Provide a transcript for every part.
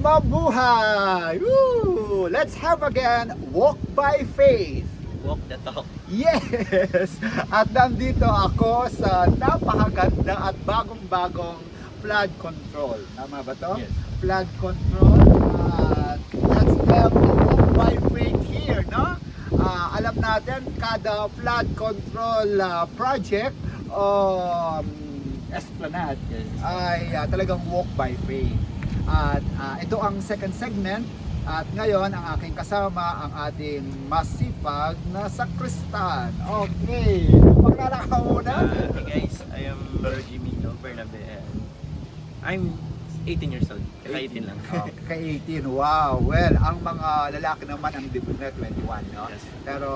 Mabuhay! Woo! Let's have again Walk by Faith. Walk the talk. Yes! At nandito ako sa napakaganda at bagong-bagong flood control. Tama ba to? Yes. Flood control. Let's have a Walk by Faith here, no? Alam natin, kada flood control project Esplanade ay talagang walk by faith. At ito ang second segment. At ngayon, ang aking kasama, ang ating masipag na sakristan. Okay. Pagkala ka muna. Hey guys, I am Brother Jimmy Bernabe and I'm 18 years old. Kaka-18 lang. Ka-18. Wow. Well, ang mga lalaki naman ang debut na 21, no? Yes. Pero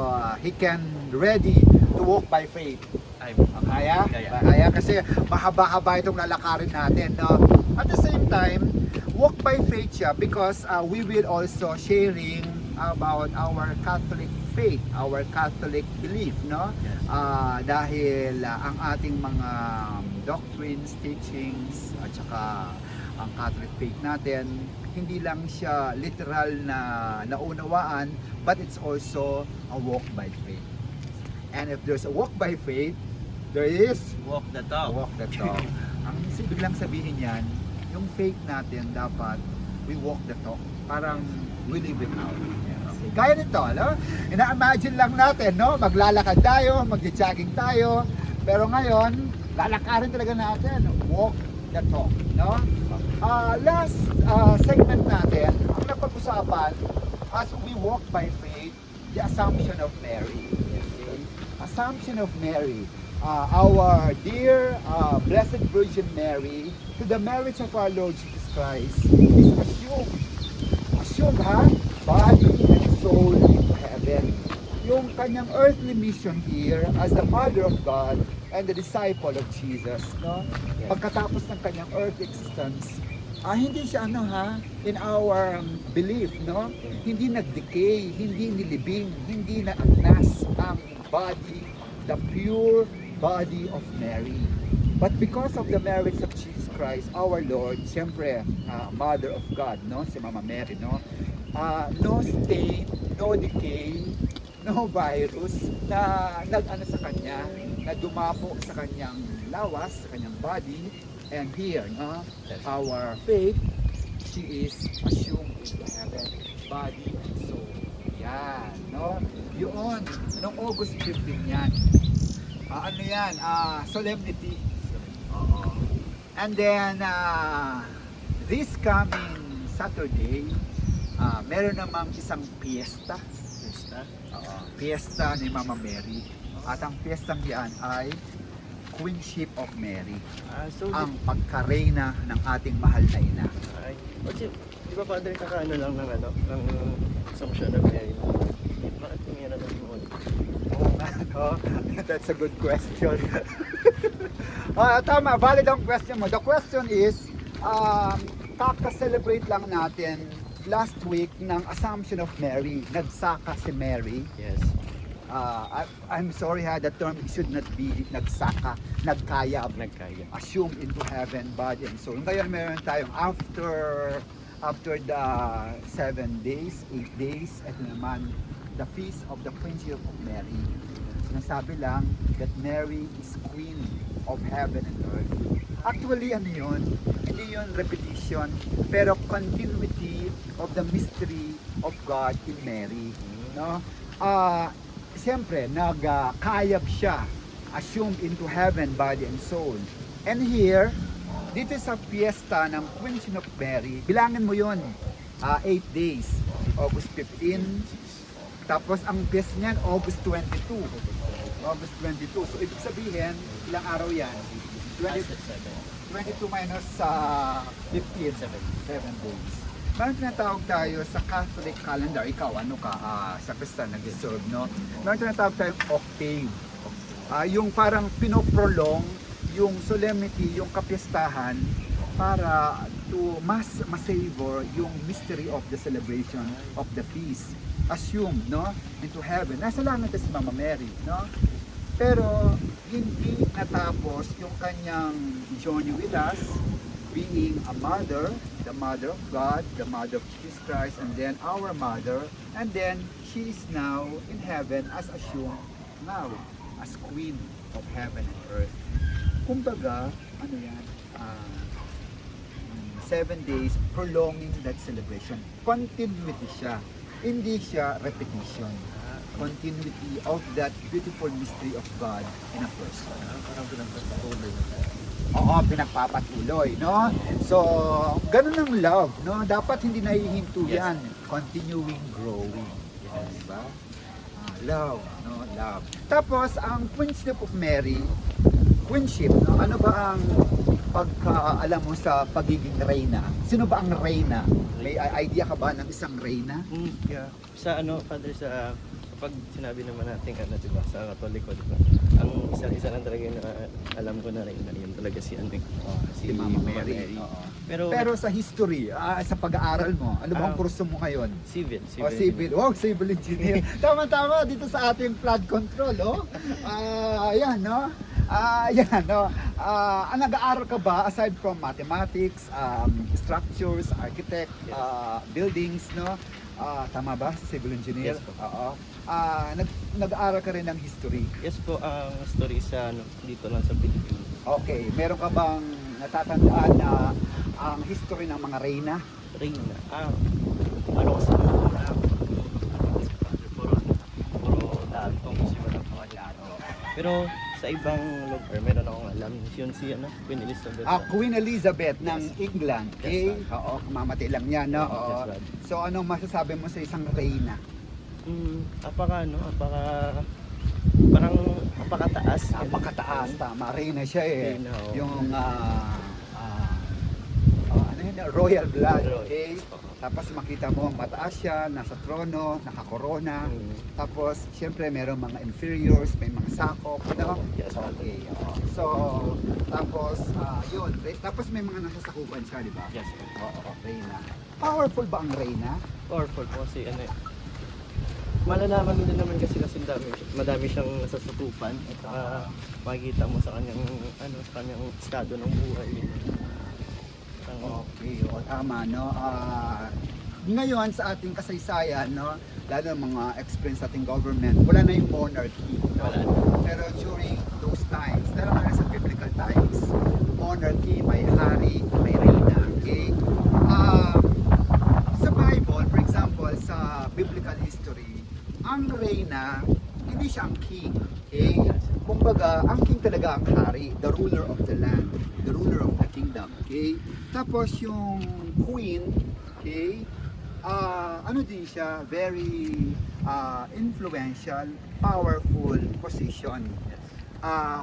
he can ready to walk by faith. Kaya? Kaya kasi mahaba-haba itong lalakarin natin, no? At the same time, walk by faith siya because we will also sharing about our Catholic faith, our Catholic belief, no? Yes. Dahil ang ating mga doctrines, teachings, at saka ang Catholic faith natin, hindi lang siya literal na naunawaan, but it's also a walk by faith. And if there's a walk by faith, there is Walk the talk. walk the talk. Ang ibig lang sabihin yan, yung faith natin dapat we walk the talk. Parang we live it out. Kaya nito, no? Ina-imagine lang natin, no? Maglalakad tayo, mag-jogging tayo. Pero ngayon, lalakarin talaga natin. Walk the talk, no? Last segment natin, ang napag-usapan, as we walk by faith, the Assumption of Mary. Okay? Assumption of Mary. Our dear Blessed Virgin Mary, to the marriage of our Lord Jesus Christ, is assumed ha, body and soul into heaven. Yung kanyang earthly mission here as the Mother of God and the disciple of Jesus, no? Yes. Pagkatapos ng kanyang earthly existence, hindi siya in our belief, no? Hindi nag-decay, hindi nilibing, hindi naagnas ang body, the pure body of Mary. But because of the merits of Jesus Christ, our Lord, siyempre, Mother of God, no? Si Mama Mary, no? No stain, no decay, no virus na nag-ano sa kanya, na dumapo sa kanyang lawas, sa kanyang body. And here, no? Our faith, she is assumed into heaven, body and soul. Yan, no? Yun, noong August 15 yan. Ano yan? Solemnity. And then, this coming Saturday, meron namang isang fiesta. Fiesta ni Mama Mary. At ang fiestang yan ay Queenship of Mary. So, Ang pagkareyna ng ating mahal na ina. di ba Father, kakaano lang ng Assumption of Mary? Bakit tumira ng moon? That's a good question. Tama, valid ang question mo. The question is, kaka-celebrate lang natin last week ng Assumption of Mary. Nagsaka si Mary. Yes. I'm sorry the term should not be nagsaka, nagkayab. Assumed into heaven, body and soul. Ngayon meron tayong after the 7 days, 8 days, ito naman, the feast of the Queenship of Mary. Sinasabi lang that Mary is Queen of heaven and earth. Actually, ano yun? Hindi yun repetition, pero continuity of the mystery of God in Mary. No? Siyempre, nagkayab siya, assumed into heaven, body and soul. And here, dito sa fiesta ng Queenship of Mary, bilangin mo yun, 8 days, August 15, tapos ang fiesta niyan, August 22. August 22. So, ibig sabihin, ilang araw yan? 22 minus 15, 7 days. Meron tinatawag tayo sa Catholic calendar, ikaw, ano ka, sa Kristan, nag-serve, no? Meron tinatawag tayo octave. Yung parang pinoprolong, yung solemnity, yung kapistahan, para to mas-savor yung mystery of the celebration of the feast. Assumed, no? Into heaven. Nasa langit si Mama Mary, no? Pero hindi natapos yung kanyang journey with us being a mother, the mother of God, the mother of Jesus Christ, and then our mother, and then she is now in heaven as assumed now, as queen of heaven and earth. Kumbaga, ano yan, 7 days prolonging that celebration. Continuity siya. Hindi siya repetition. Continuity of that beautiful mystery of God in a person. Parang pinagpapatuloy. Oo, pinagpapatuloy, no? So, ganun ang love, no? Dapat hindi nahihinto Yes. yan. Continuing growing. Yes. Diba? Love, no? Love. Tapos, ang Queenship of Mary, queenship, no? Ano ba ang pagkaalam mo sa pagiging reyna? Sino ba ang reyna? May idea ka ba ng isang reyna? Yeah. Sa ano, Father, sa kapag sinabi naman natin ano, diba, sa Katoliko, diba, ang isa lang talaga yung alam ko na rin na yun talaga si ano, Si Mama Mary. Oo. Pero sa history, sa pag-aaral mo, ano bang kurso mo ngayon? civil. Civil. Wow, civil engineer. Tama-tama dito sa ating flood control, oh. Yan, no? Yan, no? Nag-aaral ka ba aside from mathematics, structures, architect, buildings, no? Tama ba? Civil engineer? Yes po. Oo. Nag-aaral ka rin ng history. Yes po, ang story sa ano, dito lang sa Pilipinas. Okay, meron ka bang natatandaan na ang history ng mga reyna? Reyna. Ano kasi puro datong kasi walang pangalan. Pero sa ibang lugar, meron akong alam. Yun si ano, Queen Elizabeth. Queen Elizabeth ng England. Okay? Yes, Oo, mamatay lang yan, no? Oo. Yes, Dad. So, anong masasabi mo sa isang reyna? Parang apakataas. Napakataas, tama. Reyna siya eh. Reyna, oo. Yung, ano yun, royal blood, Royal. okay? Tapos makita mo, mataas siya, nasa trono, nakakorona. Tapos, siyempre, merong mga inferiors, may mga sakop, no? Yes, Okay, oo. So, tapos, yun. Tapos may mga nasasakupan siya, di ba? Yes. Oo, reyna. Powerful ba ang reyna? Powerful po kasi ano eh. Malalaman mo din naman kasi madami siyang nasasutupan at makikita mo sa kanyang sa kanyang estado ng buhay. Okay, o tama, no? Ngayon sa ating kasaysayan, no, lalo ng mga experience sa ating government, wala na yung monarchy. No? Wala na. Pero during those times, lalo na sa biblical times, monarchy, may hari, may reyna. Okay? Sa Bible, for example, sa biblical history, ang reyna, hindi siya ang king. Okay? Kumbaga, ang king talaga ang hari, the ruler of the land, the ruler of the kingdom. Okay? Tapos yung queen, okay, ano din siya, very influential, powerful position.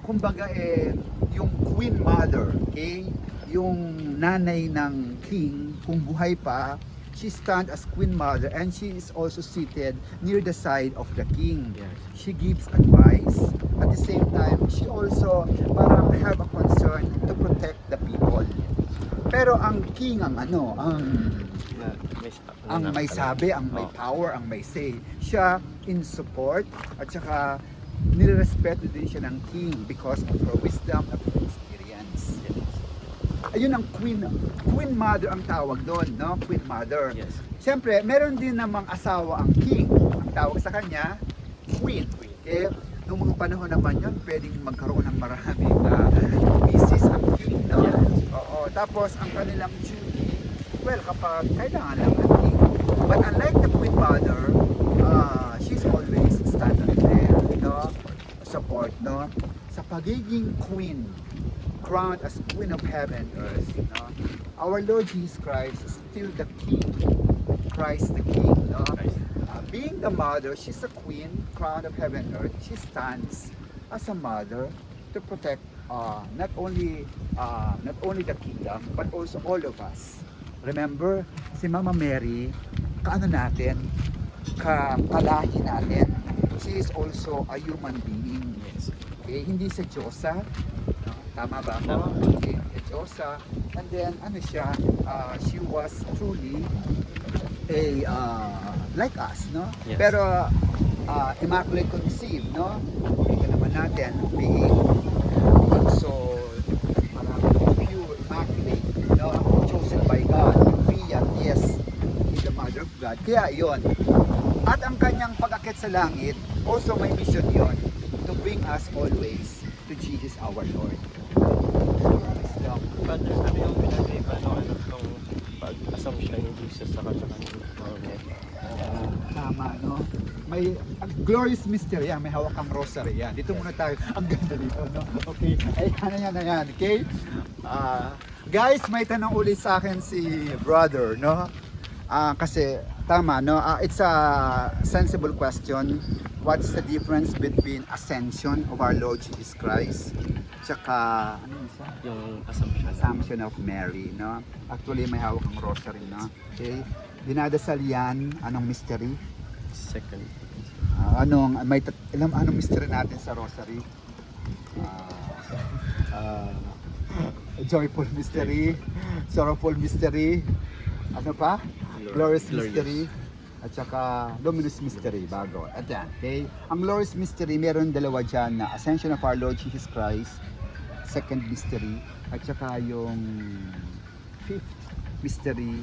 Kumbaga yung queen mother, okay, yung nanay ng king, kung buhay pa, she stands as queen mother and she is also seated near the side of the king. Yes. She gives advice. At the same time, she also parang have a concern to protect the people. Pero ang king ang may sabi, ang may power, ang may say. Siya in support at saka nirerespeto din siya ng king because of her wisdom and her experience. Ayun ang queen mother ang tawag doon, no? Queen mother. Yes. Siyempre, meron din namang asawa ang king. Ang tawag sa kanya, queen. Okay? Noong mga panahon naman yun, pwedeng magkaroon ng maraming misis ang king, no? Oo. Tapos, ang kanilang duty, well, kapag kailangan lang ng king. But unlike the queen mother, she's always standing there, no? Support, no? Sa pagiging queen, crowned as Queen of Heaven and Earth, no? Our Lord Jesus Christ is still the King. Christ the King, no? Being the mother, she's a queen, crown of heaven and earth. She stands as a mother to protect not only the kingdom, but also all of us. Remember, si Mama Mary, kaano natin, kalahi natin. She is also a human being. Okay? Hindi siya Diyosa. Tama ba ako? Okay, Diyosa. And then, ano siya, she was truly a like us, no? Yes. Pero immaculate conceived, no? Ito naman natin being also parang pure, immaculate, no? God. Kaya yon. At ang kanyang pag-akit sa langit, also may mission yon, to bring us always to Jesus our Lord. So, Father, ano yung pinag-iba nung pag-assumption ni Jesus sa kanyang mga meta? tama, no? May glorious mystery yan, may hawak kang rosary yan. Dito muna tayo. Ang ganda dito, no? Okay, ayan, okay? Guys, may tanong ulit sa akin si brother, no? Kasi, tama, no? It's a sensible question. What's the difference between ascension of our Lord Jesus Christ tsaka, ano yun isa? Yung assumption. Assumption of Mary, no? Actually, may hawak kang rosary, no? Okay? Dinadasal yan, anong mystery? Second. Anong mystery natin sa rosary? Joyful mystery, sorrowful mystery, ano pa? Glorious mystery, at saka luminous mystery bago. At yan, okay? Ang glorious mystery, meron dalawa dyan na ascension of our Lord Jesus Christ, second mystery, at saka yung fifth mystery,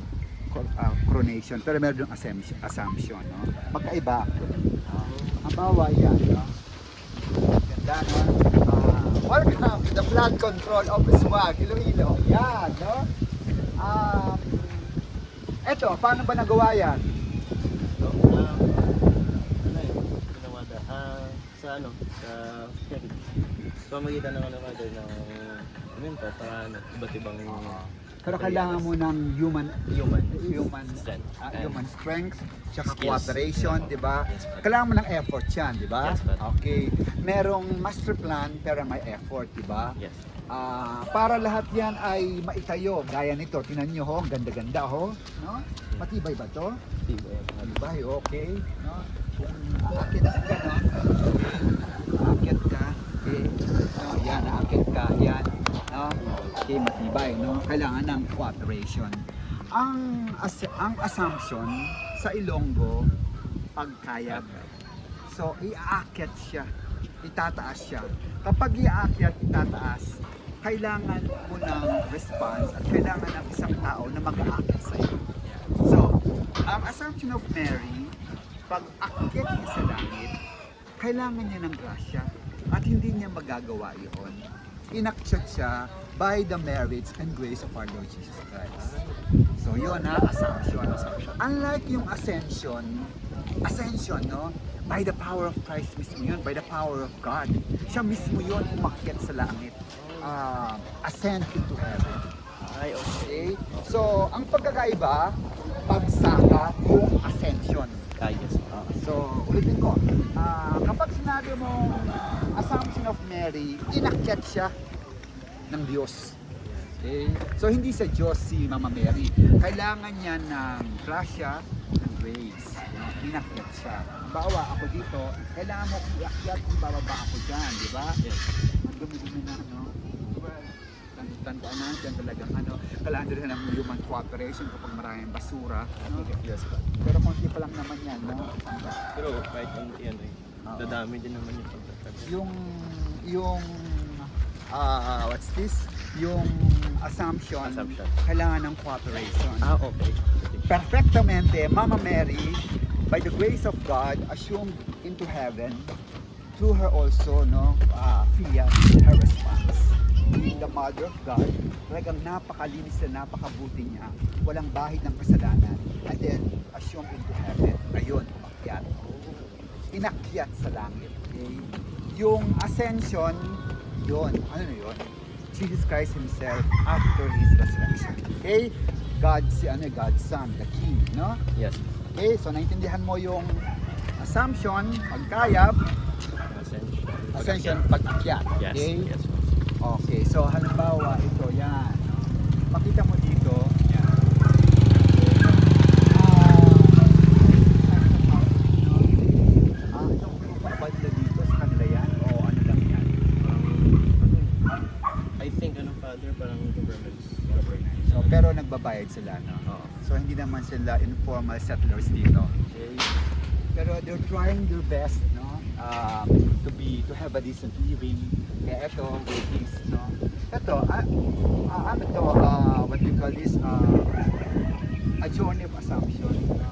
coronation. Pero meron yung assumption, no? Magkaiba. Ang bawa yan, no? Ganda, no? Welcome to the flood control of Swag, Iloilo. Yan, no? Eto, paano ba nagawa yan? So, ano yun? Pinawada. Sa pamagitan ng Father ng para iba't ibang Pero kailangan mo ng human strength. Human strength, tsaka Skills. cooperation, di ba? Yes, Father. Kailangan mo ng effort yan, di ba? Yes, Father. Okay. Merong master plan pero may effort, di ba? Yes. Para lahat yan ay maitayo. Gaya nito, tinan nyo ho, ang ganda-ganda ho. No? Matibay ba to? Matibay, okay. No? Kung aakit ka, no? Aakit ka, okay. No, yan, aakit ka, yan. No? Okay, matibay, no? Kailangan ng cooperation. Ang assumption sa Ilonggo, pagkayag. So, iaakyat siya, itataas siya. Kapag iaakyat, itataas, kailangan mo ng response at kailangan ng isang tao na mag-aakyat sa iyo. So, ang assumption of Mary, pag akyat niya sa langit, kailangan niya ng grasya at hindi niya magagawa yun. Inakyat siya by the merits and grace of our Lord Jesus Christ. So, yun ha, assumption. Unlike yung ascension, no? By the power of Christ mismo yun, by the power of God. Siya mismo yun, umakyat sa langit. Ascend into heaven. Ay, Okay? okay. So, ang pagkakaiba, pagsaka yung ascension. Yes. So, ulitin ko. Kapag sinabi mo assumption of Mary, inakyat siya ng Diyos. Okay? So, hindi sa Diyos si Mama Mary. Kailangan niya ng grasya and grace. Inakyat siya. Bawa ako dito, kailangan mo kong iakyat kung bababa ako dyan, di ba? Yes. Ang dumi-dumi na, no? Tandaan natin talagang kailangan din ng human cooperation kapag maraming basura. No? Yes. Pero konti pa lang naman yan, no? Pero kahit konti dadami din naman yung pagtatag. Yung what's this? Yung assumption. Kailangan ng cooperation. Okay. Perfectamente, Mama Mary, by the grace of God, assumed into heaven. Through her also, no, fiat, her response. Being the Mother of God, talagang napakalinis na napakabuti niya. Walang bahid ng kasalanan. And then, assumed into heaven. Ayun, umakyat. Inakyat sa langit. Okay? Yung ascension, yun. Ano na yun? Jesus Christ Himself after His resurrection. Okay? God's Son, the King, no? Yes. Okay, so naintindihan mo yung assumption, pagkayap, ascension, pag-akyat. Yes. Okay? Yes. Okay, so halimbawa ito, yan. No? Makita mo dito, yan. Itong grupo nila dito sa kanila yan? O ano lang yan? I think Father, parang government. So, pero nagbabayad sila, no? Oo. So, hindi naman sila informal settlers dito. Okay? Pero they're trying their best, no? To have a decent living. Kaya ito, waiting, no? Ito, ano to, what we call this, a journey of assumption, no?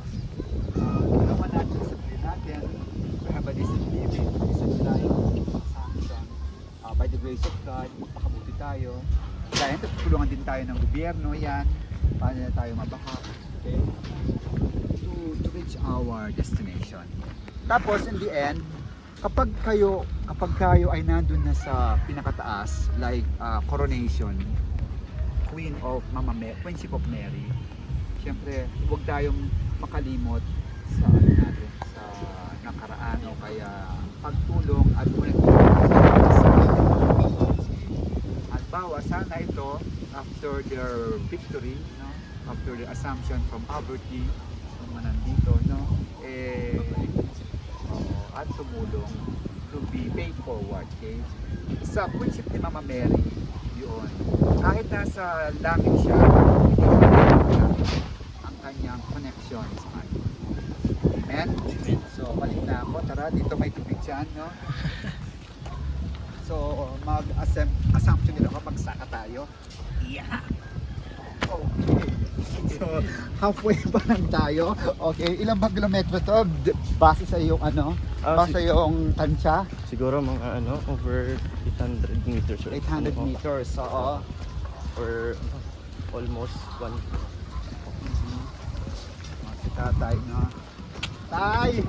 Dahil tutulungan din tayo ng gobyerno yan. Paano na tayo mabaha. Okay? To reach our destination. Tapos in the end, kapag kayo ay nandun na sa pinakataas, like coronation, Queenship of Mary, syempre, huwag tayong makalimot sa ano natin, sa nakaraan o kaya pagtulong at halimbawa, sana ito after their victory, no? After the assumption from poverty, yung mga nandito, no? At tumulong to be paid forward, okay? Sa Queenship ni Mama Mary, yun. Kahit nasa langit siya, hindi siya ang kanyang connection sa kanya. Amen? So, balik na ako. Tara, dito may tubig dyan, no? So, mag-assumption nila kapag saka tayo. Yeah! Okay. So, halfway pa lang tayo. Okay, ilang ba kilometro to? Base sa iyong ano? Base sa iyong tansya? Siguro mga over 800 meters. 800 meters, so Or almost 1. Si tatay, no? Tay!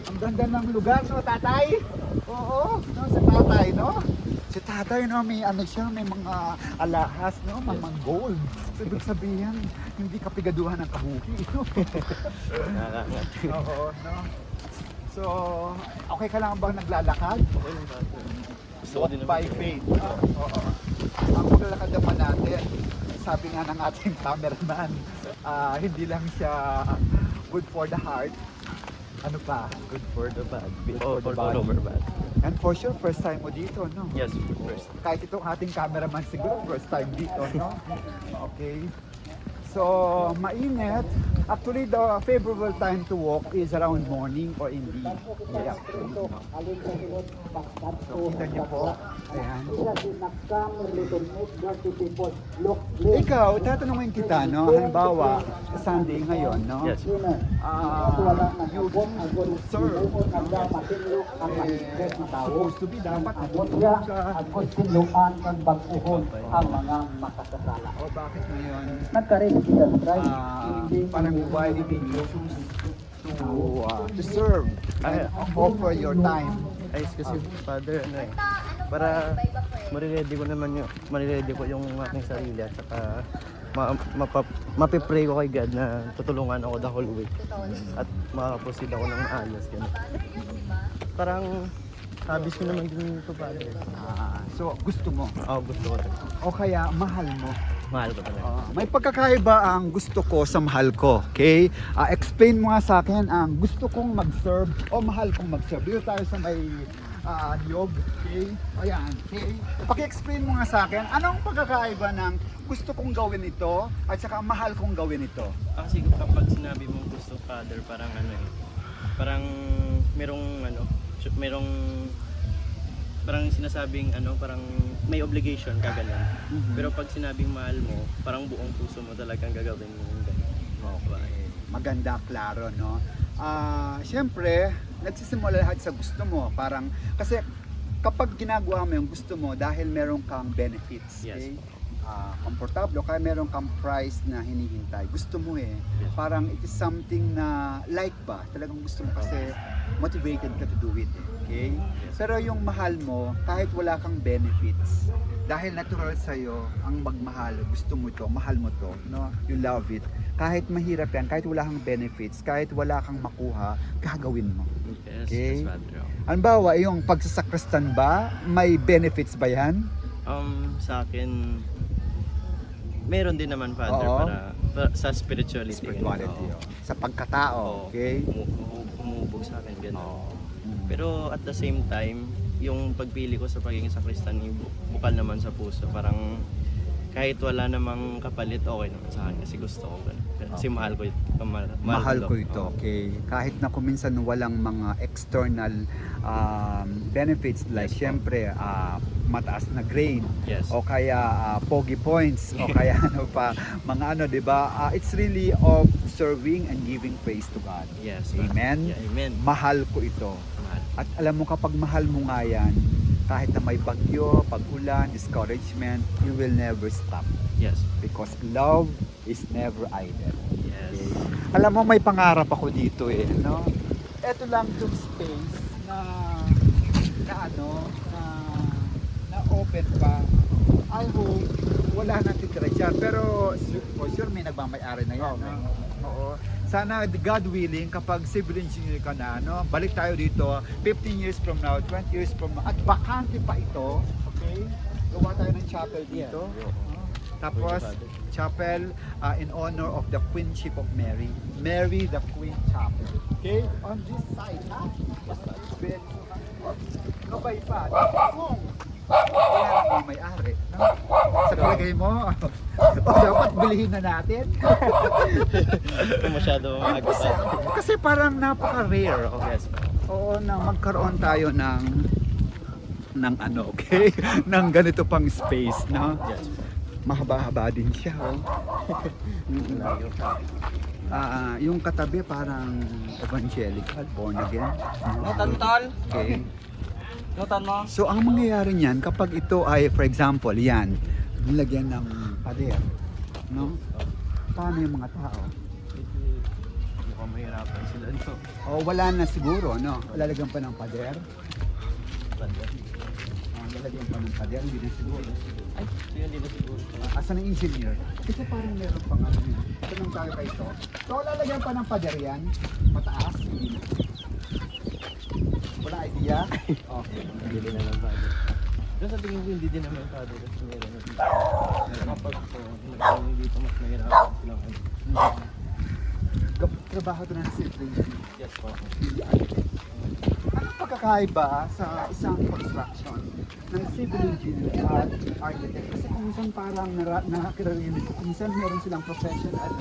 Ang ganda ng lugar, no, tatay? Oo, no, si tatay, no? Si tatay, no, may ano siya, may mga alahas, no, mga gold. So, ibig sabihin, hindi ka pigaduhan ng kabuki, no? Nakakangat. Oo, no? So, okay ka lang bang naglalakad? Okay lang ba? Gusto ko din By naman. faith. Oo. Ang paglalakad naman natin, sabi nga ng ating cameraman, hindi lang siya good for the heart, ano pa? Good for the bad. For the body. All over bad. And for sure, first time mo dito, no? Yes, first. Kahit itong ating cameraman siguro, first time dito, no? Okay. So, mainit. Actually, the favorable time to walk is around morning or in the afternoon. So, kita niyo po. Ayan. Ikaw, tatanungin kita, no? Halimbawa, Sunday ngayon, no? Yes. You serve. Supposed to be, dapat natutulog ka. O bakit ngayon? Parang why did you choose to serve and offer your time? Ay, kasi Father, para mariredy ko yung aking sarili at saka mapipray ko kay God na tutulungan ako the whole week at makaproceed ako ng maayos. Ganun. Parang habis ko naman din ito, Father. So gusto mo? Oo, gusto ko rin. O kaya mahal mo? Mahal ko talaga. May pagkakaiba ang gusto ko sa mahal ko, okay? Explain mo nga sa akin ang gusto kong mag-serve o mahal kong mag-serve. Dito tayo sa may niyog, okay? Ayan, okay? Paki-explain mo nga sa akin, anong pagkakaiba ng gusto kong gawin ito at saka mahal kong gawin ito? Kasi kapag sinabi mong gusto, Father, parang parang parang sinasabing parang may obligation ka ganun. Pero pag sinabing mahal mo, parang buong puso mo talagang gagawin mo yung ganun. Okay. Maganda, klaro, no? Siyempre, nagsisimula lahat sa gusto mo. Parang, kasi kapag ginagawa mo yung gusto mo dahil meron kang benefits, Yes. okay? Komportable, kaya meron kang price na hinihintay. Gusto mo eh. Yes. Parang it is something na like ba? Talagang gusto mo kasi motivated ka to do it. Okay? Pero yung mahal mo, kahit wala kang benefits, dahil natural sa'yo ang magmahal, gusto mo to, mahal mo to, no? You love it. Kahit mahirap yan, kahit wala kang benefits, kahit wala kang makuha, gagawin mo. Yes, Okay. yes, Father. Halimbawa, yung pagsasakristan ba, may benefits ba yan? Sa akin, meron din naman, Father, Oo. para sa spirituality. Spirituality, Oo. sa pagkatao, okay? Humubog sa akin, gano'n. Oo. Pero at the same time, yung pagpili ko sa pagiging sakristan, bukal naman sa puso. Parang kahit wala namang kapalit, okay naman sa akin kasi gusto ko. Kasi mahal ko ito. Mahal ko ito, okay? Kahit na kuminsan walang mga external benefits like syempre mataas na grade Yes. o kaya pogi points o kaya mga 'di ba? It's really of serving and giving praise to God. Yes. Amen? Yeah, amen. Mahal ko ito. Mahal. At alam mo kapag mahal mo nga yan, kahit na may bagyo, pag-ulan, discouragement, you will never stop. Yes. Because love is never idle. Yes. Okay? Alam mo, may pangarap ako dito eh, no? Ito lang yung space na open pa. I hope wala nang titira dyan. Pero for sure may nagmamayari na yan. Okay. No? Oo. Sana God willing, kapag civil engineer ka na, no? Balik tayo dito 15 years from now, 20 years from now, at bakante pa ito, okay? Gawa tayo ng chapel dito. Tapos, chapel in honor of the Queenship of Mary. Mary the Queen Chapel. Okay? On this side, ha? Kabay pa. Kung kaya ang may-ari, no? Sa palagay mo, o dapat bilihin na natin. Kung masyado Kasi parang napaka-rare. Okay? Yes. Oo, na magkaroon tayo ng ano, okay? ng ganito pang space, no? Yes. Mahaba-haba din siya, oh. Yung katabi parang evangelical, born again. Tantol. Okay. Notan mo. So ang mangyayari niyan kapag ito ay, for example, yan, nilagyan ng pader, no? Paano yung mga tao? Mukhang mahirapan sila no. O wala na siguro, no? Lalagyan pa ng pader. Lalagyan pa ng pader, hindi na siguro. Ay, yun din na siguro. Asan ang engineer? Kasi parang meron pang ano yun. Ito nang tayo kayo ito. So lalagyan pa ng pader yan, mataas, hindi na. Wala idea? Okay. Hindi din naman pado. Pero sa tingin ko hindi din naman pado kasi meron na dito. Kapag nagkaroon dito mas mahirapan silang Trabaho ito ng civil engineer. Yes po. Anong pagkakaiba sa isang construction ng civil engineer at architect? Kasi kung minsan parang nakakarinig ko, kung minsan meron silang professional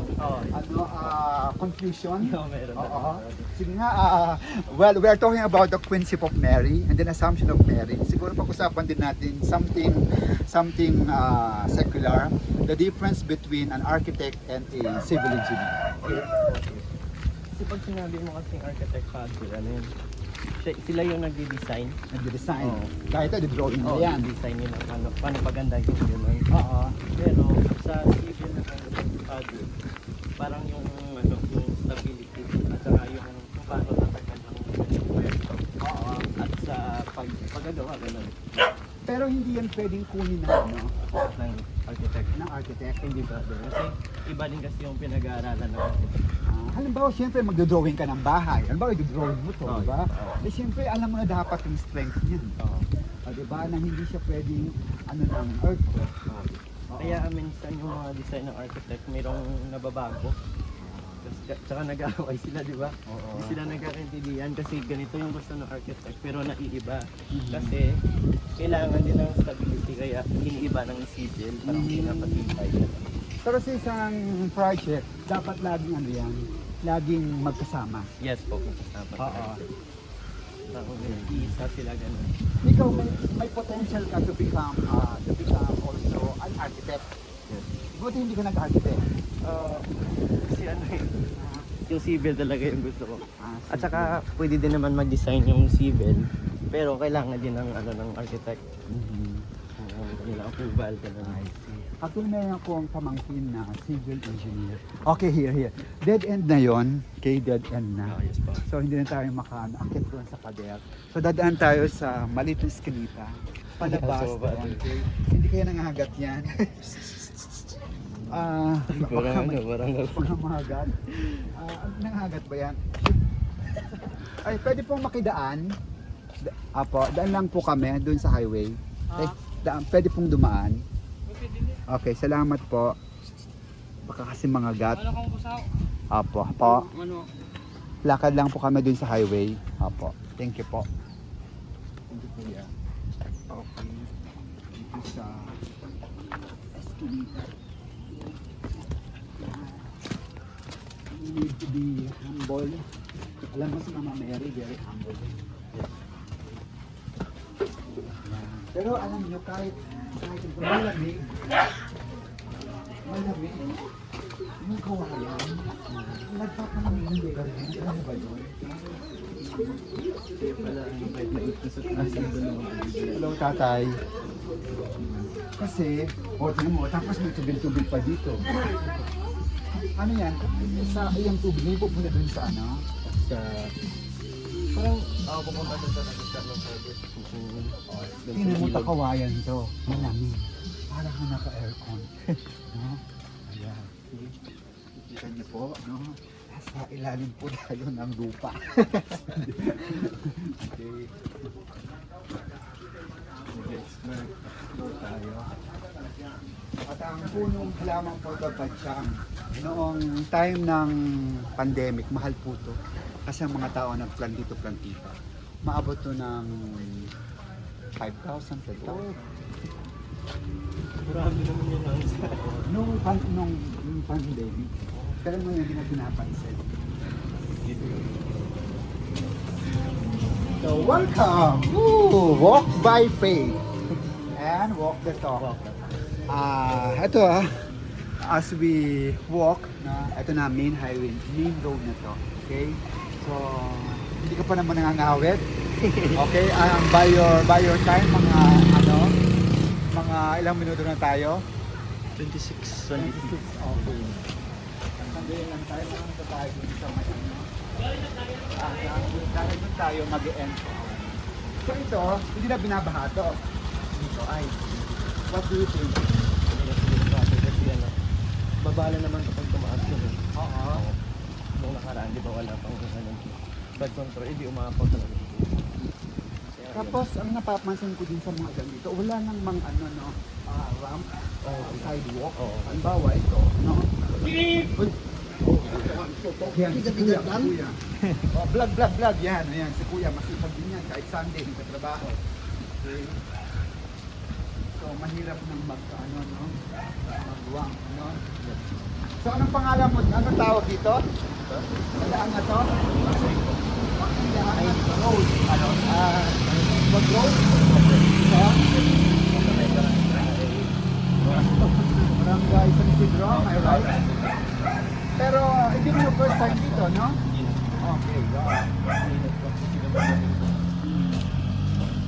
confusion. Oo, meron. Oo. Sige nga, well, we are talking about the Queenship of Mary and then Assumption of Mary. Siguro pag-usapan din natin something secular, the difference between an architect and a civil engineer. Okay? Kasi pag sinabi mo kasing architect father, ano yun? Sila yung nagde-design. Nag-design. Oo. Kahit ito, drawing na yan. Design nila paano paganda yung gano'n. Oo. Pero sa civil na father, parang yung yung stability at saka yung paano tatagal ng pwesto. Oo. At sa paggagawa gano'n Pero hindi yan pwedeng kunin na ng architect. ng architect. Hindi ba? Kasi iba din kasi yung pinag-aaralan ng architect. Halimbawa, siyempre magdodrawing ka ng bahay. Halimbawa, i-drawing mo to, Oo. di ba? Oo. Eh, siyempre, alam mo na dapat yung strength niyan. Di ba? Na hindi siya pwedeng, ng earthquake. Oo. Kaya minsan yung mga design ng architect mayroong nababago. Tsaka nag-aaway sila, di ba? Oo. Hindi sila nagkakaintindihan kasi ganito yung gusto ng architect pero naiiba. Mhm. Kasi kailangan din ng stability kaya iniiba ng civil para hindi napatibay. Pero sa isang project, dapat laging laging magkasama. Yes po. Dapat. Oo. Tapos isa sila ganun. Ikaw, may potential ka to become also an architect. Yes. Buti hindi ka nag-architect. Kasi ano yung civil talaga yung gusto ko. At Sige. saka pwede din naman mag-design yung civil pero kailangan din ng ng architect. Mhm. Nila approval ganun. I see. Actually, meron akong pamangkin na civil engineer. Okay, here. Dead end na yon. Okay, dead end na. Yes po. So, hindi na tayo makaakit doon sa pader. So, dadaan tayo sa maliit na eskinita. Palabas So, doon. Okay? Hindi kaya nangagat yan. Parang Nangagat. Nangagat ba yan? Ay, pwede pong makidaan. Apo, daan lang po kami doon sa highway. Pwede pong dumaan. Okay, salamat po. Baka kasi mga gat. Apo, po. Lakad lang po kami dun sa highway. Apo. Thank you po. Thank you po, yeah. Okay. Dito sa Eskinita. You need to be humble. Alam mo si Mama Mary, very humble. Pero alam nyo, kahit malamig, Yung kawayan. Nagpapanamigay ka rin. Ano ba yun? Wala ang invite na ito sa taas ng dalawang bibigyan. Hello, tatay. Kasi, tingnan mo, tapos may tubig-tubig pa dito. Ano yan? Sa yung tubig na pupunta dun sa ano? Sa... Parang ako pupunta doon sa nag-start ng service. Tingnan mo kawayan to. Malamig. Parang ka naka-aircon. No? Ayan. Kita niyo po, no? Nasa ilalim po tayo ng lupa. Okay. Mag-explore tayo. At ang punong halaman po ito, Batsyang, noong time ng pandemic, mahal po ito. Kasi ang mga tao nagplantito. Maabot to ng 5,000 per taon. Marami naman yun ang sa... Nung pandemic, kaya mo yung hindi na pinapansin. So, welcome! Woo! Walk by faith and walk the talk. Ito as we walk, ito na main highway, main road na to. Okay? So, hindi ka pa naman nangangawit. Okay? By your time, mga ilang minuto na tayo? 26. Okay. Sandayin lang tayo, mga tayo dun sa may ano. Dahil dun tayo mag-e-end. So ito, hindi na binabaha to. Dito ay. What do you think? Kasi ano, babala naman kapag tumaas yun. Oo. Nung nakaraan, di ba wala pang ano, bad control, hindi umapaw talaga. Tapos, ang napapansin ko din sa mga ganito, wala nang mga ramp o sidewalk. Halimbawa ito, no? Uy! Yan, si Kuya. Vlog. Yan, si Kuya. Masipag din yan. Kahit Sunday, nagtatrabaho. Okay. So, mahirap nang magwang, no? So, anong pangalan mo? Anong tawag dito? Daan na to? Road. What road? Barangay San Isidro, am I right? Pero hindi mo first time dito, no? Okay,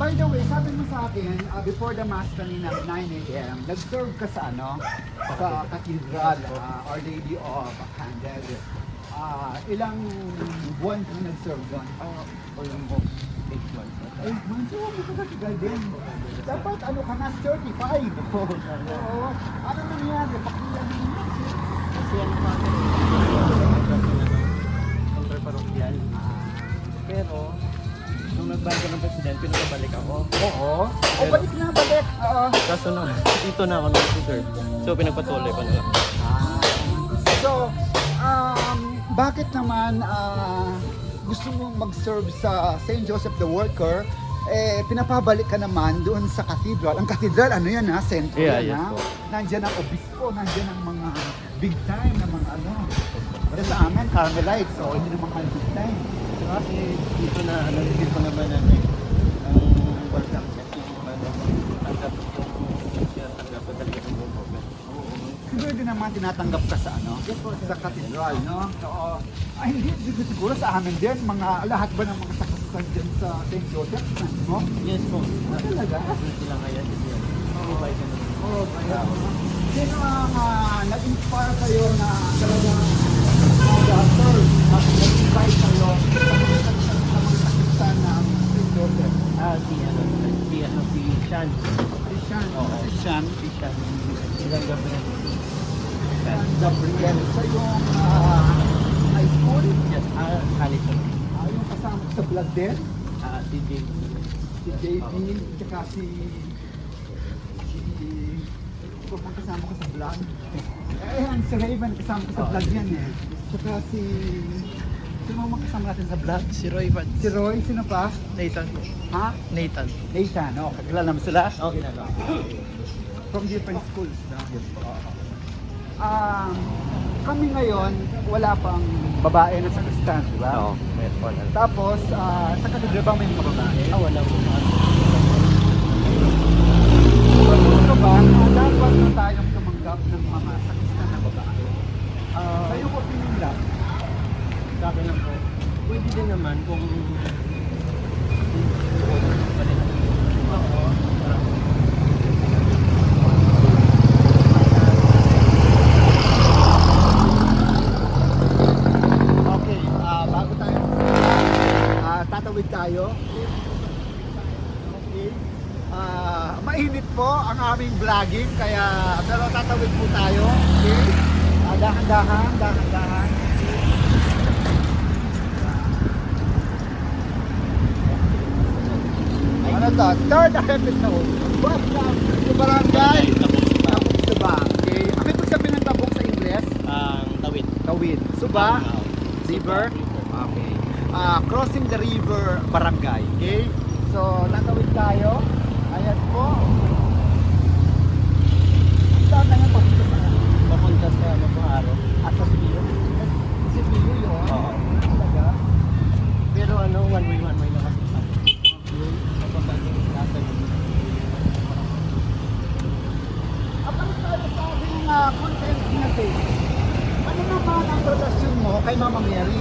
by the way, sabi mo sa akin, before the mass kanina, 9 a.m., nag-serve ka sa sa Cathedral, Our Lady of Candel. Ilang buwan ka nag-serve doon? Almost 8 months. 8 months? Oo, magkakatigal din. Dapat ka na, 35. Oo. Ano nangyari? Pakila din mo. Kasi ano pa counter-parochial. Pero, nung nagbayad ka ng president, pinabalik ako. Oo. Balik na, balik. Oo. Kaso na, dito na ako nag-serve. So, pinagpatuloy ko na lang. So, bakit naman gusto mong mag-serve sa St. Joseph the Worker, pinapabalik ka naman doon sa cathedral. Ang cathedral, ano yan sentro yan yes, po. Nandiyan ang obispo, nandiyan ang mga big time na mga Pero sa amin, Carmelite, so hindi naman kami big time. Kasi dito na, dito naman ang welcome set yung tanggap ko talaga ng government. Siguro din naman tinatanggap ka sa sa cathedral, no? Oo. Hindi siguro sa amin din, lahat ba ng mga sakastan dyan sa St. Joseph, no? Yes po. Talaga? Sila ngayon. Ibay ka naman. Oo, kaya. Sino ang nag-inspire kayo na talagang mag-serve at nag-invite kayo sa mga sakastan ng St. Joseph? Si Sean. Christian. Oo. Christian. Si Sean. Ilang gabi na. San Gabriel. Sa yung high school? Yes, college na. Yung kasama ko sa vlog din? Si Jay. Si JP, tsaka si kung kasama ko sa vlog. Si Raven kasama ko sa vlog yan Tsaka sino mga kasama natin sa vlog? Si Roy Vance. Si Roy, sino pa? Nathan. Ha? Nathan. Nathan, kakilala naman sila? Okay na lang. From different schools, no? Kami ngayon, wala pang babae na sa Kristan, di ba? Oo, meron po na. Tapos, sa katedral ba may mga babae? Wala po. Ano ba, dapat na tayong tumanggap ng mga sakistan na babae. Ah, Sa'yo opinion lang. sa akin lang po. Pwede din naman kung Oo. Okay, bago tayo tatawid tayo. Okay. Mainit po ang aming vlogging kaya pero tatawid po tayo. Okay. Dahan-dahan, dahan-dahan. Ano to? Third episode. Welcome to Barangay Tabuk Suba. Okay. Ano ibig sabihin ng tabuk sa Ingles? Tawid. Tawid. Suba? River? Okay. Crossing the river barangay. Okay? So, natawid tayo. Ayan po. Saan na yung papunta sa Papunta sa Mapaharo. at sa Sibiyo? Si Sibiyo yun? Oo. Talaga? Pero ano, one way lang kasi sa Mapabalik nasa Balik tayo sa ating content natin. Ano naman ang relasyon mo kay Mama Mary?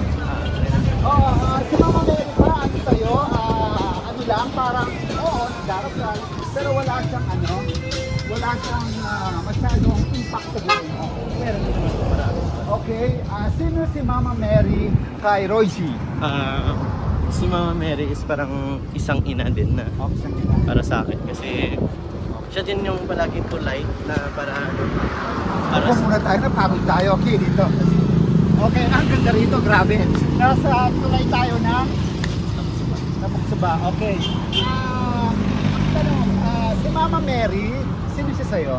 Oo, si Mama Mary ba, ano sa'yo, ano lang, parang, oo, nagdarasal, pero wala siyang wala siyang masyadong impact sa buhay mo. Meron din naman marami. Okay, sino si Mama Mary kay Royce? Si Mama Mary is parang isang ina din na Okay, para sa akin kasi siya din yung palaging polite na para para Ako muna tayo, napagod tayo. Okay, dito. Okay, ang ganda rito, grabe. Nasa tulay tayo na Napugsuba. Okay. Ang tanong, si Mama Mary, sino siya sa'yo?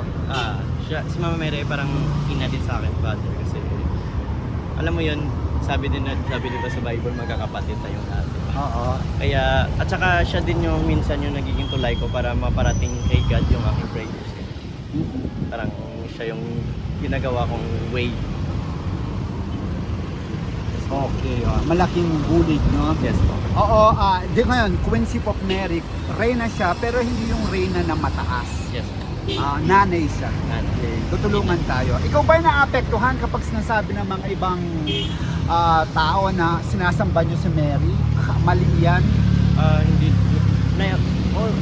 si Mama Mary ay parang ina din sa akin, father, kasi alam mo yun, sabi din ba sa Bible, magkakapatid tayong lahat, diba? Oo. Kaya, at saka siya din yung minsan yung nagiging tulay ko para maparating kay God yung aking prayers. Parang siya yung ginagawa kong way. Okay, malaking bulig, no? Yes po. Oo, di ngayon, Quincy Pop Mary, reyna siya, pero hindi yung reyna na mataas. Yes po. Nanay siya. Okay. Tutulungan tayo. Ikaw ba'y naapektuhan kapag sinasabi ng mga ibang tao na sinasamba nyo si Mary? Mali yan? Hindi.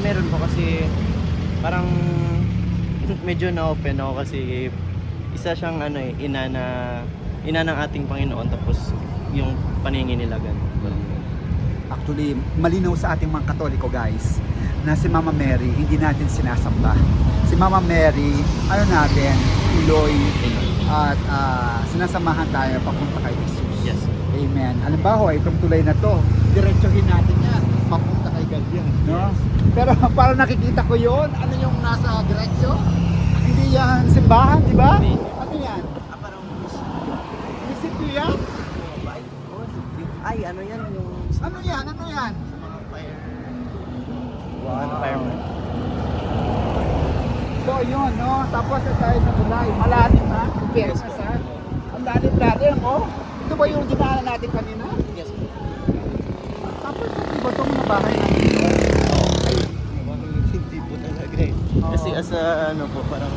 Meron po kasi parang medyo na-open ako kasi isa siyang ina ng ating Panginoon, tapos yung paninginilagan. Actually, malinaw sa ating mga Katoliko, guys, na si Mama Mary, hindi natin sinasamba. Si Mama Mary, natin, tuloy, at sinasamahan tayo papunta kay Jesus. Yes. Amen. Halimbawa, itong tulay na to, diretsuhin natin yan, papunta kay God yan. No? Pero para nakikita ko yon, ano yung nasa diretsyo? Hindi yan simbahan, di ba? Hindi. Ano yan? Parang Munisipyo yan? ay, ano yan yung Ano yan? Ano yan? fire. Fireman. So yun, no? Tapos na tayo sa tulay. Malalim ha? Pero sa ang lalim-lalim, oh. Ito ba yung dinaanan natin kanina? Yes. Tapos di ba itong mga bahay natin ito? Ay, hindi po talaga eh. Oo. Kasi po, parang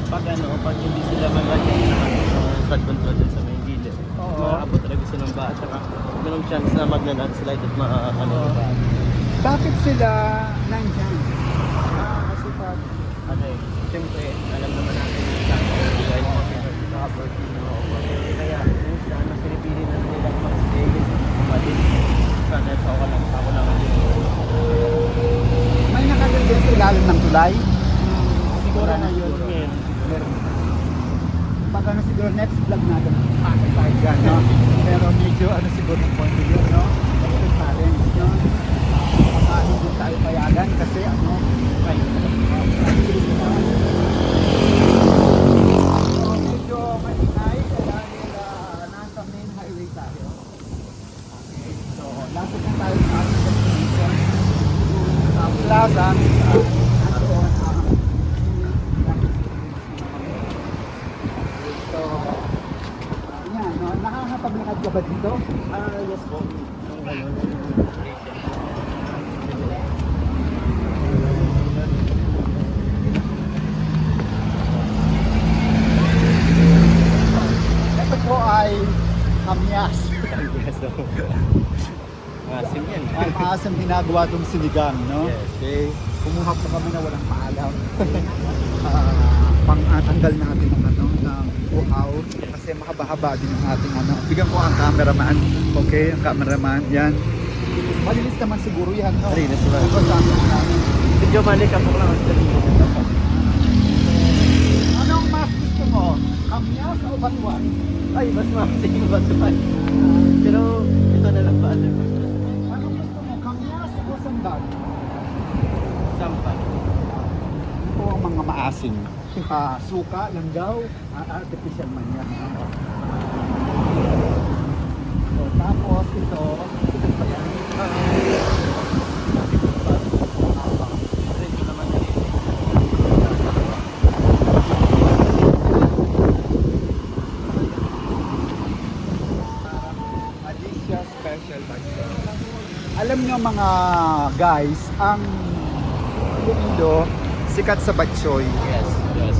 pag hindi sila malagyan ng flood control dun sa may gilid, Oo. maaabot talaga sila ng baha, saka ganun chance na magna-landslide at Oo. Bakit sila nandyan? kasi pag, siyempre, alam naman natin yung chance na buhay mo covered kaya minsan, mas pinipili na nila mag-stay, umalis, sana ako lang May nakalagyan sa ilalim ng tulay? siguro na yun. Meron. Pag siguro next vlog natin, pasok tayo dyan, no? Pero medyo siguro ng point of view, no? Next challenge, no? Hindi tayo payagan kasi right. So, medyo maingay dahil nasa main highway tayo. Okay, so lapit na tayo sa ating destination. Sa plaza, nandoon ang so, yan, no? Nakakapaglakad ka ba dito? Yes po. kamyas. Yes, so. Masim yan. Ang maasim ginagawa itong sinigang, no? Yes. Okay. Kumuha po kami na walang paalam. Pang-tanggal natin ng ano, ng uhaw. Kasi mahaba-haba din ang ating ano. Bigyan ko ang cameraman. Okay, ang cameraman. Yan. Malinis naman siguro yan, no? Malinis naman. Ito sa akin namin. Medyo mali ka po lang. Anong mas gusto mo? Kamyas o batuan? Ay, mas masim ba ito? Pero ito na lang ba? Anong gusto mo? Kamyas o sandal? Sampan. Ito ang mga maasim. Suka, langgaw, artificial man yan. So, tapos ito, ayan, Ito naman na rin. Alicia Special Budget. Alam nyo mga guys, ang Iloilo sikat sa batchoy. Yes, yes.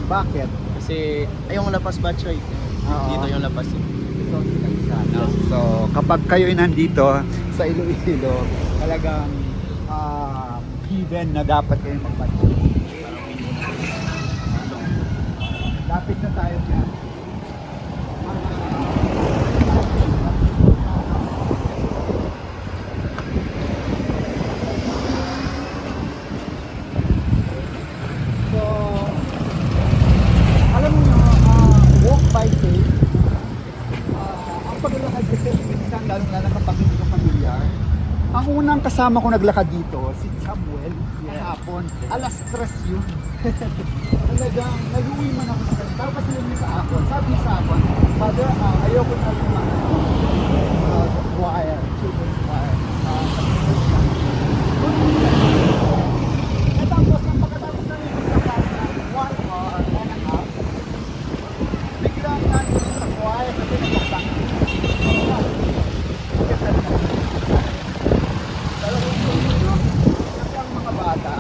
Bakit? Kasi yung lapas batchoy. Oo. Dito yung lapas. Ito sikat siya, no? So, kapag kayo nandito sa Iloilo, talagang given na dapat kayo magbatchoy. Lapit na tayo dyan. So, alam niyo, walk by faith, ang paglalakad kasi minsan, lalo-lalo kapag hindi ko familiar, ang unang kasama ko naglakad dito, si Samuel, kahapon, alas 3 yun. Talagang nag-uwi man ako sa kanya. Tapos yun niya sa akin, sabi niya sa akin, Father, ayoko na lumakas choir, children's choir. At tapos, ang pagkatapos na rin sa kanya, 1 hour and a half, biglang nandun sa choir kasi nagpapang. Kasi ang mga bata,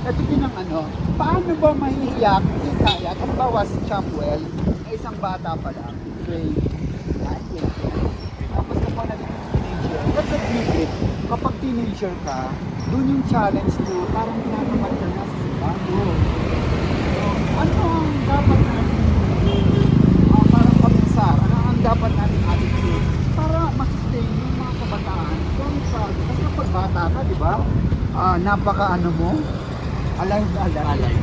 ito din ang ano, paano ba mahihiyak, hindi kaya, halimbawa si Samuel, na isang bata pa lang, grade 9, tapos kapag naging teenager, that's a big kapag teenager ka, doon yung challenge to, parang tinatamad ka na sa bago. So, ano ang dapat natin, parang paminsar, ano ang dapat natin attitude, para masustain yung mga kabataan, kasi kapag bata ka, di ba, napaka ano mo, alive na alive. Alive.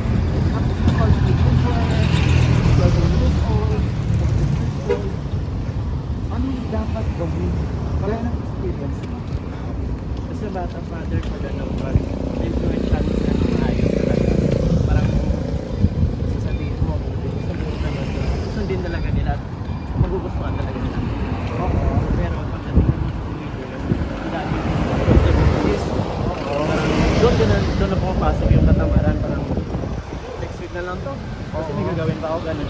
Tapos kapag teenager, 12 years old, 16 years old, anong dapat gawin? Wala nang experience mo. Kasi bata father ko na pag influence namin sa ayos talaga. Parang sasabihin mo, sasabihin naman, sundin talaga nila at magugustuhan talaga nila. Oo. Pero pagdating ng dami is, doon na pumapasok yung katamaran. Parang next week na lang to. Kasi may gagawin pa ako, ganun.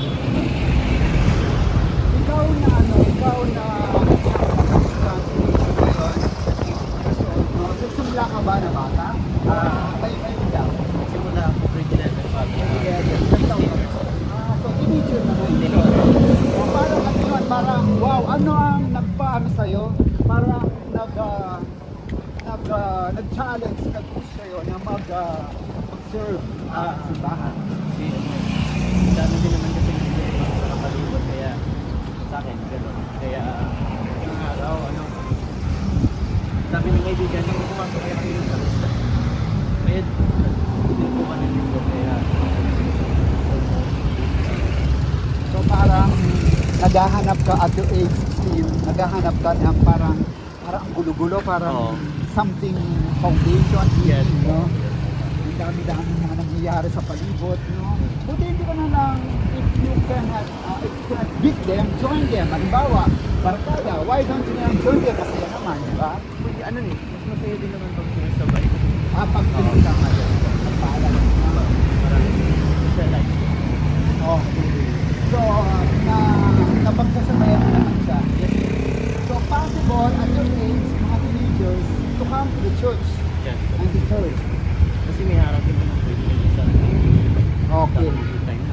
Ikaw na ano, ikaw na nagsimula ka ba na bata? May lang. Simula ako grade 11 pa. So teenager na ngayon. So parang ano yun, parang wow, ano ang nagpaano sa'yo? Parang nag-challenge, nag-push sa'yo na mag-serve sa simbahan. Kasi dami din naman kasi nakapalibot kaya sa akin gano'n. Kaya yung araw sabi ng kaibigan nung pumasok kaya kayo sa lista. May hindi ko man nito kaya So parang naghahanap ka at your age 16, naghahanap ka ng parang gulo-gulo, parang Oo. something foundation, Yes. no? Ang dami-dami mga nangyayari sa palibot, no? Buti hindi ka na lang, if you cannot beat them, join them. Halimbawa, barkada, why don't you na join them? Kasi yan naman, di ba? pwede mas masaya din naman pag sinasabay. Pag pinagkama yan, pagpaalam. Parang siya like. Okay. So, napagsasabayan mo naman siya. So, possible at your age, mga teenagers, to come to the church Yes. and to serve. Kasi may harap din naman pwede nyo sa Okay. time.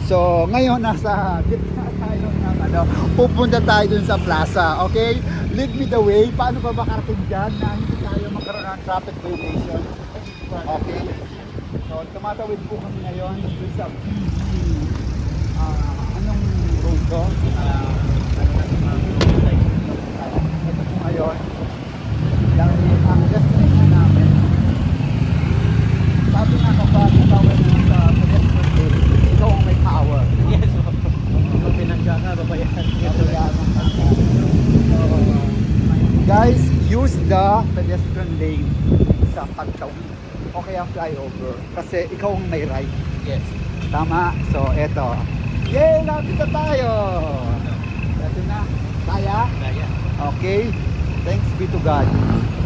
So, ngayon nasa gitna tayo ng pupunta tayo dun sa plaza, okay? Lead me the way. Paano ba makarating dyan na hindi tayo magkaroon ng traffic violation? Okay? So, tumatawid po kami ngayon dun sa anong road to? Ito po ngayon. Dahil ang destination namin. Sabi nga kapag natawid mo sa pedestrian lane, ikaw ang may power. Yes, kung pinangga ka, babayaran. Guys, use the pedestrian lane sa pagtawid o kaya flyover kasi ikaw ang may right. Yes. Tama? So, eto. Yay! Lapit na tayo! Eto na. Kaya? Kaya. Okay? Thanks be to God.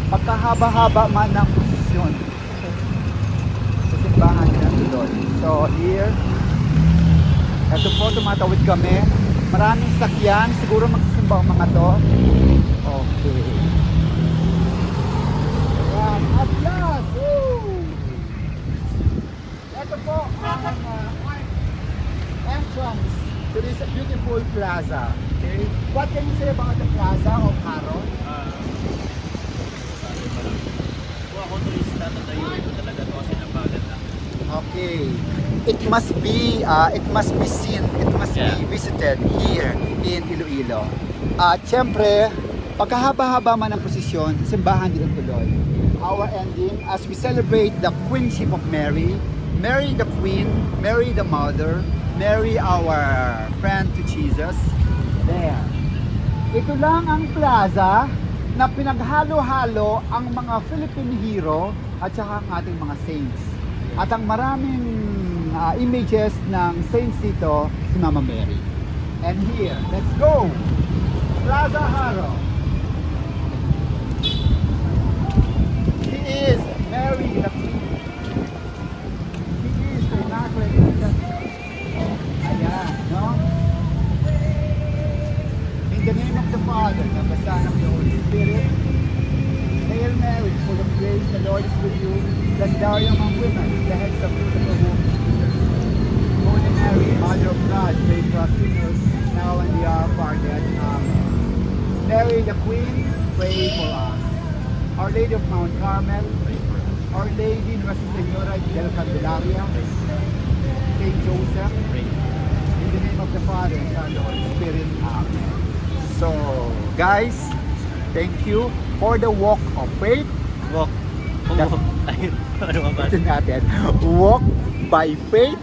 Pagkahaba-haba man ng posisyon sa simbahan ng Lord. So, here, eto po, tumatawid kami. Maraming sakyan. Siguro magsisimba ang mga to. Okay. Ayan. At last! Woo! Ito po ang entrance to this beautiful plaza. Okay? What can you say about the plaza of Haro? Kung ako turista, tatayo ko talaga ito kasi napaganda. Okay. It must be seen, it must Yeah. be visited here in Iloilo. At syempre, pagkahaba-haba man ang posisyon, simbahan din ang tuloy. Our ending as we celebrate the Queenship of Mary, Mary the Queen, Mary the Mother, Mary our friend to Jesus. There. Ito lang ang plaza na pinaghalo-halo ang mga Philippine hero at saka ang ating mga saints. At ang maraming images ng saints dito, si Mama Mary. And here, let's go! Plaza Haro. She is Mary the Queen. She is the Immaculate Conception. Ayan, no? In the name of the Father, and of the Son, and of the Holy Spirit. Hail Mary, full of grace, the Lord is with you. Blessed are you among women, the head of fruit of the womb, Jesus. Holy Mary, Mother of God, pray for us sinners, now and the hour of our death. Amen. Mary the Queen, pray for us. Our Lady of Mount Carmel, Pray for us. Our Lady Nuestra Señora del Candelaria, Saint Joseph, Pray. in the name of the Father, and Son, and the Holy Spirit. Amen. So, guys, thank you for the walk of faith. Walk. That's- Walk. Ayun. Ano ba? Ito natin. Walk by faith.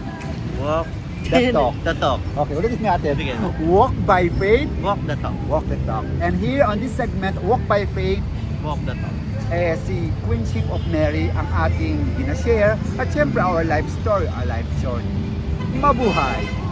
Walk. The talk. The talk. Okay, ulitin natin. Sige. Walk by faith. Walk the talk. Walk the talk. And here on this segment, Walk by Faith, Walk the talk. si Queenship of Mary ang ating ginashare at syempre our life story, our life journey. Mabuhay!